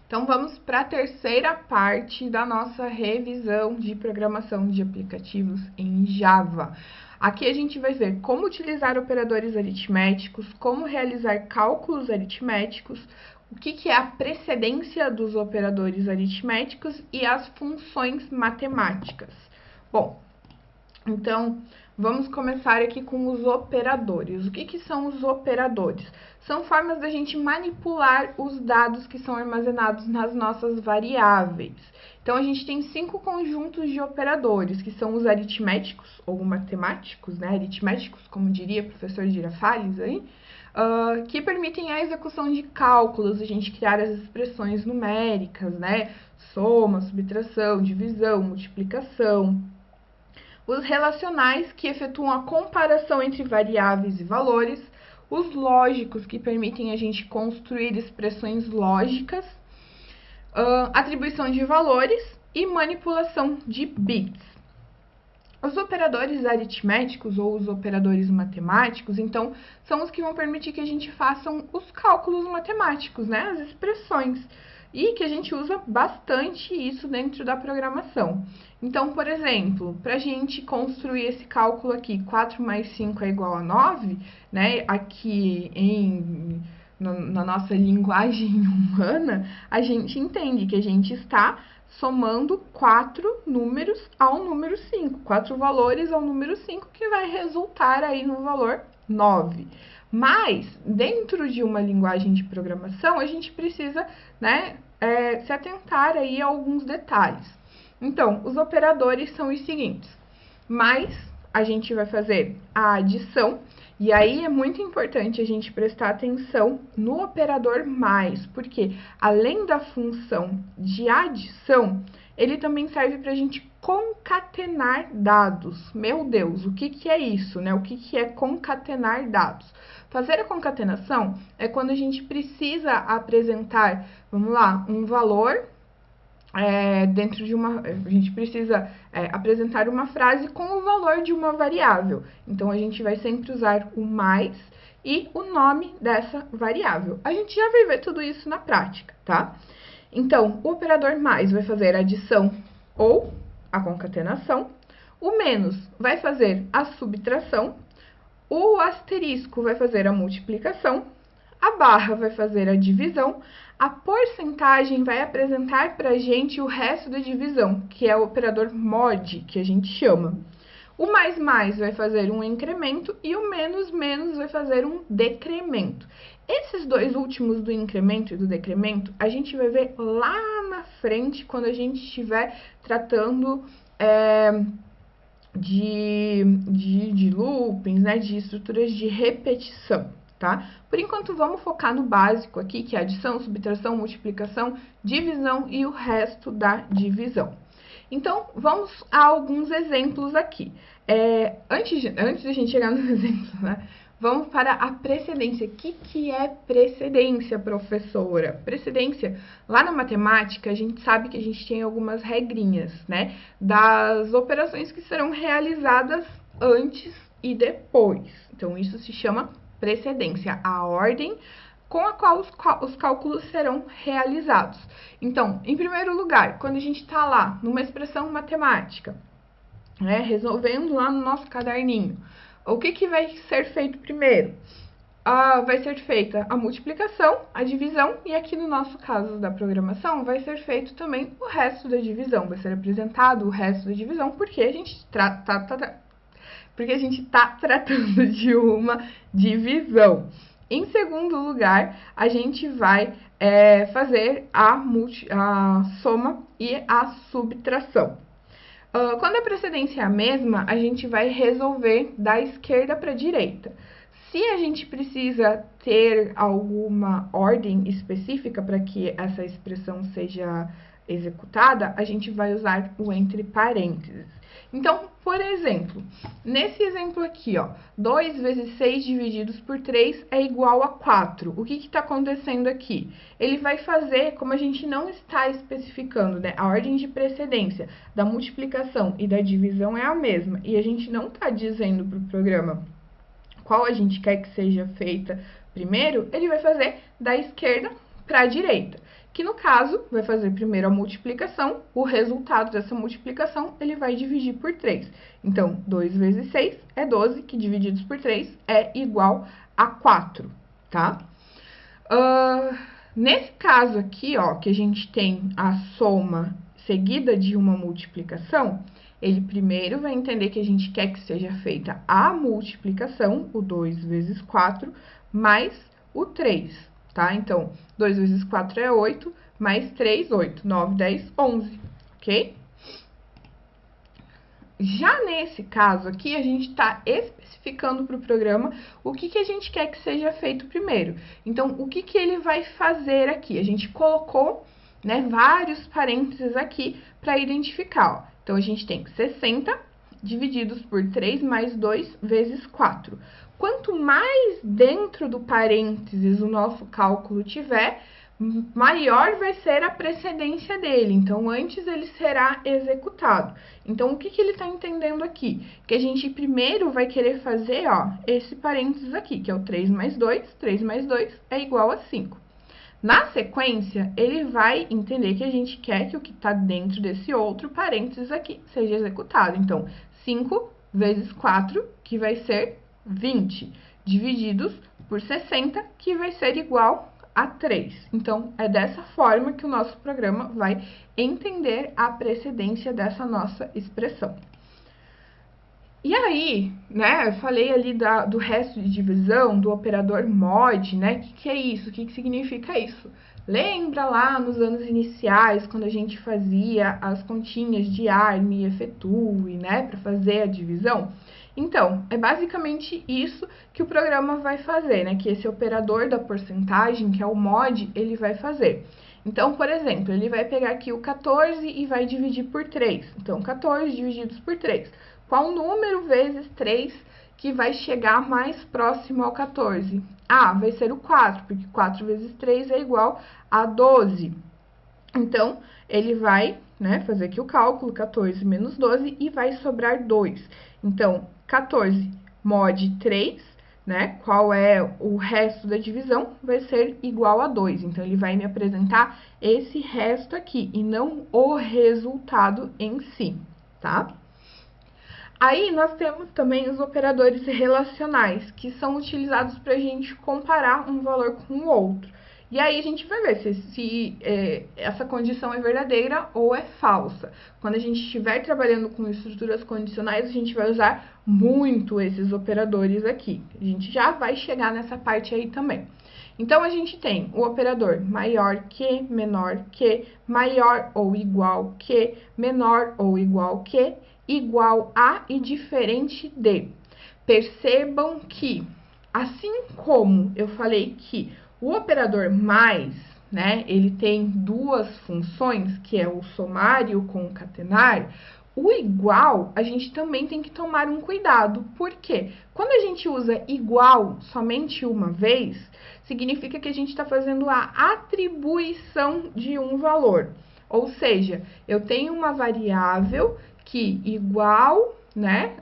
Então, vamos para a terceira parte da nossa revisão de programação de aplicativos em Java. Aqui a gente vai ver como utilizar operadores aritméticos, como realizar cálculos aritméticos, o que é a precedência dos operadores aritméticos e as funções matemáticas. Bom, então, vamos começar aqui com os operadores. O que são os operadores? São formas da gente manipular os dados que são armazenados nas nossas variáveis. Então, a gente tem 5 conjuntos de operadores, que são os aritméticos, ou matemáticos, né? Aritméticos, como diria o professor Girafales aí, que permitem a execução de cálculos, a gente criar as expressões numéricas, né? Soma, subtração, divisão, multiplicação. Os relacionais, que efetuam a comparação entre variáveis e valores, os lógicos, que permitem a gente construir expressões lógicas, atribuição de valores e manipulação de bits. Os operadores aritméticos ou os operadores matemáticos, então, são os que vão permitir que a gente faça os cálculos matemáticos, né? As expressões. E que a gente usa bastante isso dentro da programação. Então, por exemplo, para a gente construir esse cálculo aqui, 4 mais 5 é igual a 9, né? Aqui na nossa linguagem humana, a gente entende que a gente está somando 4 números ao número 5, 4 valores ao número 5, que vai resultar aí no valor 9. Mas, dentro de uma linguagem de programação, a gente precisa, né, se atentar aí a alguns detalhes. Então, os operadores são os seguintes. Mais, a gente vai fazer a adição, e aí é muito importante a gente prestar atenção no operador mais, porque além da função de adição, ele também serve para a gente concatenar dados. Meu Deus, o que é isso, né? O que é concatenar dados? Fazer a concatenação é quando a gente precisa apresentar, vamos lá, um valor dentro de uma... A gente precisa apresentar uma frase com o valor de uma variável. Então, a gente vai sempre usar o mais e o nome dessa variável. A gente já vai ver tudo isso na prática, tá? Então, o operador mais vai fazer a adição ou a concatenação. O menos vai fazer a subtração. O asterisco vai fazer a multiplicação. A barra vai fazer a divisão. A porcentagem vai apresentar para a gente o resto da divisão, que é o operador mod, que a gente chama. O mais vai fazer um incremento e o menos vai fazer um decremento. Esses dois últimos, do incremento e do decremento, a gente vai ver lá na frente, quando a gente estiver tratando de loopings, né, de estruturas de repetição. Tá? Por enquanto, vamos focar no básico aqui, que é adição, subtração, multiplicação, divisão e o resto da divisão. Então, vamos a alguns exemplos aqui. Antes de a gente chegar nos exemplos, né, vamos para a precedência. O que é precedência, professora? Precedência, lá na matemática, a gente sabe que a gente tem algumas regrinhas, né, das operações que serão realizadas antes e depois. Então, isso se chama precedência, a ordem com a qual os cálculos serão realizados. Então, em primeiro lugar, quando a gente está lá numa expressão matemática, né, resolvendo lá no nosso caderninho, o que vai ser feito primeiro? Vai ser feita a multiplicação, a divisão, e aqui no nosso caso da programação, vai ser feito também o resto da divisão, vai ser apresentado o resto da divisão, porque a gente está tratando de uma divisão. Em segundo lugar, a gente vai fazer a soma e a subtração. Quando a precedência é a mesma, a gente vai resolver da esquerda para a direita. Se a gente precisa ter alguma ordem específica para que essa expressão seja executada, a gente vai usar o entre parênteses. Então, por exemplo, nesse exemplo aqui, ó, 2 vezes 6 divididos por 3 é igual a 4. O que está acontecendo aqui? Ele vai fazer, como a gente não está especificando, né, a ordem de precedência da multiplicação e da divisão é a mesma, e a gente não está dizendo para o programa qual a gente quer que seja feita primeiro, ele vai fazer da esquerda para a direita. que no caso vai fazer primeiro a multiplicação, o resultado dessa multiplicação ele vai dividir por 3. Então, 2 vezes 6 é 12, que divididos por 3 é igual a 4, tá? Nesse caso aqui, ó, que a gente tem a soma seguida de uma multiplicação, ele primeiro vai entender que a gente quer que seja feita a multiplicação, o 2 vezes 4, mais o 3, tá? Então, 2 vezes 4 é 8, mais 3, 8, 9, 10, 11, ok? Já nesse caso aqui, a gente está especificando para o programa o que a gente quer que seja feito primeiro. Então, o que ele vai fazer aqui? A gente colocou, né, vários parênteses aqui para identificar, ó. Então, a gente tem 60 divididos por 3 mais 2 vezes 4. Quanto mais dentro do parênteses o nosso cálculo tiver, maior vai ser a precedência dele. Então, antes ele será executado. Então, o que ele está entendendo aqui? Que a gente primeiro vai querer fazer, ó, esse parênteses aqui, que é o 3 mais 2. 3 mais 2 é igual a 5. Na sequência, ele vai entender que a gente quer que o que está dentro desse outro parênteses aqui seja executado. Então, 5 vezes 4, que vai ser 20, divididos por 60, que vai ser igual a 3. Então, é dessa forma que o nosso programa vai entender a precedência dessa nossa expressão. E aí, né, eu falei ali do resto de divisão, do operador mod, né, o que é isso? O que significa isso? Lembra lá nos anos iniciais, quando a gente fazia as continhas de arme, efetue, né, para fazer a divisão? Então, é basicamente isso que o programa vai fazer, né, que esse operador da porcentagem, que é o mod, ele vai fazer. Então, por exemplo, ele vai pegar aqui o 14 e vai dividir por 3. Então, 14 divididos por 3. Qual número vezes 3 que vai chegar mais próximo ao 14? Ah, vai ser o 4, porque 4 vezes 3 é igual a 12. Então, ele vai, né, fazer aqui o cálculo, 14 menos 12, e vai sobrar 2. Então, 14 mod 3, né, qual é o resto da divisão, vai ser igual a 2. Então, ele vai me apresentar esse resto aqui, e não o resultado em si, tá? Aí, nós temos também os operadores relacionais, que são utilizados para a gente comparar um valor com o outro. E aí, a gente vai ver se essa condição é verdadeira ou é falsa. Quando a gente estiver trabalhando com estruturas condicionais, a gente vai usar muito esses operadores aqui. A gente já vai chegar nessa parte aí também. Então, a gente tem o operador maior que, menor que, maior ou igual que, menor ou igual que, igual a e diferente de. Percebam que, assim como eu falei que o operador mais, né, ele tem duas funções, que é o somar e o concatenar, o igual, a gente também tem que tomar um cuidado. Por quê? Quando a gente usa igual somente uma vez, significa que a gente está fazendo a atribuição de um valor. Ou seja, eu tenho uma variável que igual, né,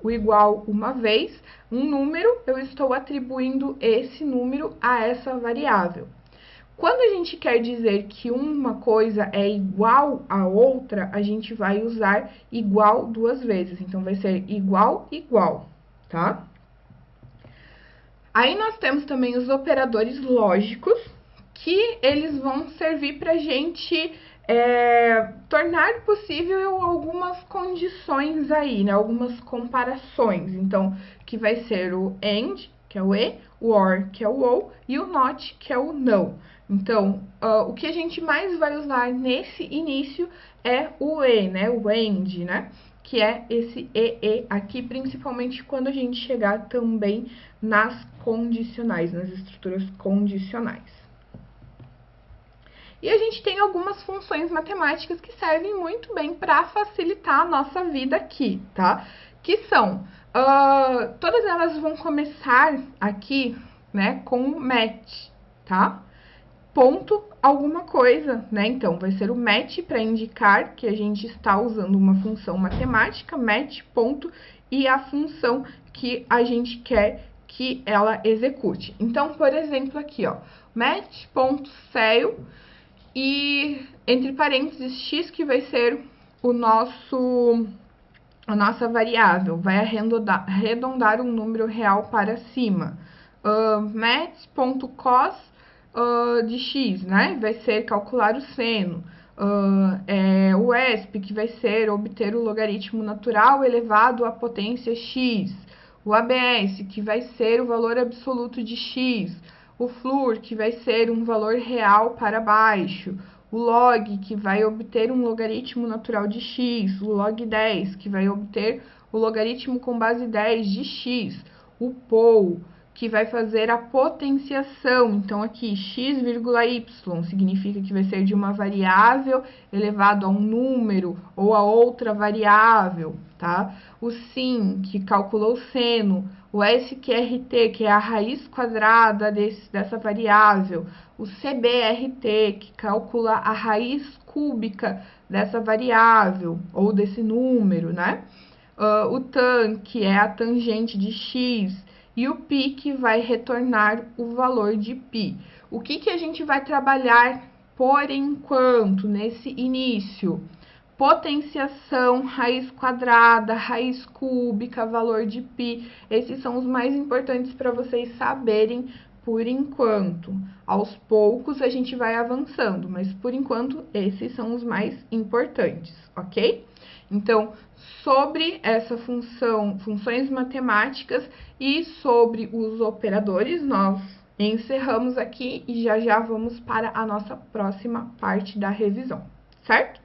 o igual uma vez, um número, eu estou atribuindo esse número a essa variável. Quando a gente quer dizer que uma coisa é igual a outra, a gente vai usar igual duas vezes. Então, vai ser igual, igual, tá? Aí, nós temos também os operadores lógicos, que eles vão servir para a gente tornar possível algumas condições aí, né? Algumas comparações. Então, que vai ser o AND, que é o E, o OR, que é o OU, e o NOT, que é o NO. Então, o que a gente mais vai usar nesse início é o E, né? O AND, né? Que é esse EE aqui, principalmente quando a gente chegar também nas condicionais, nas estruturas condicionais. E a gente tem algumas funções matemáticas que servem muito bem para facilitar a nossa vida aqui, tá? Que são, todas elas vão começar aqui, né, com match, tá? Ponto alguma coisa, né? Então, vai ser o match para indicar que a gente está usando uma função matemática, match, ponto, e a função que a gente quer que ela execute. Então, por exemplo, aqui, ó, match.cell e entre parênteses x, que vai ser a nossa variável, vai arredondar um número real para cima. Maths.cos de x, né? Vai ser calcular o seno. O ESP, que vai ser obter o logaritmo natural elevado à potência x. O ABS, que vai ser o valor absoluto de x. O FLUR, que vai ser um valor real para baixo. O log, que vai obter um logaritmo natural de x. O log 10, que vai obter o logaritmo com base 10 de x. O POL, que vai fazer a potenciação. Então, aqui, x, y significa que vai ser de uma variável elevado a um número ou a outra variável, tá? O sin, que calculou o seno. O SQRT, que é a raiz quadrada dessa variável. O CBRT, que calcula a raiz cúbica dessa variável ou desse número, né? O tan, que é a tangente de x. E o π, que vai retornar o valor de π. O que a gente vai trabalhar por enquanto, nesse início? Potenciação, raiz quadrada, raiz cúbica, valor de π. Esses são os mais importantes para vocês saberem por enquanto. Aos poucos a gente vai avançando, mas por enquanto esses são os mais importantes, ok? Então, sobre essa funções matemáticas e sobre os operadores, nós encerramos aqui e já vamos para a nossa próxima parte da revisão, certo?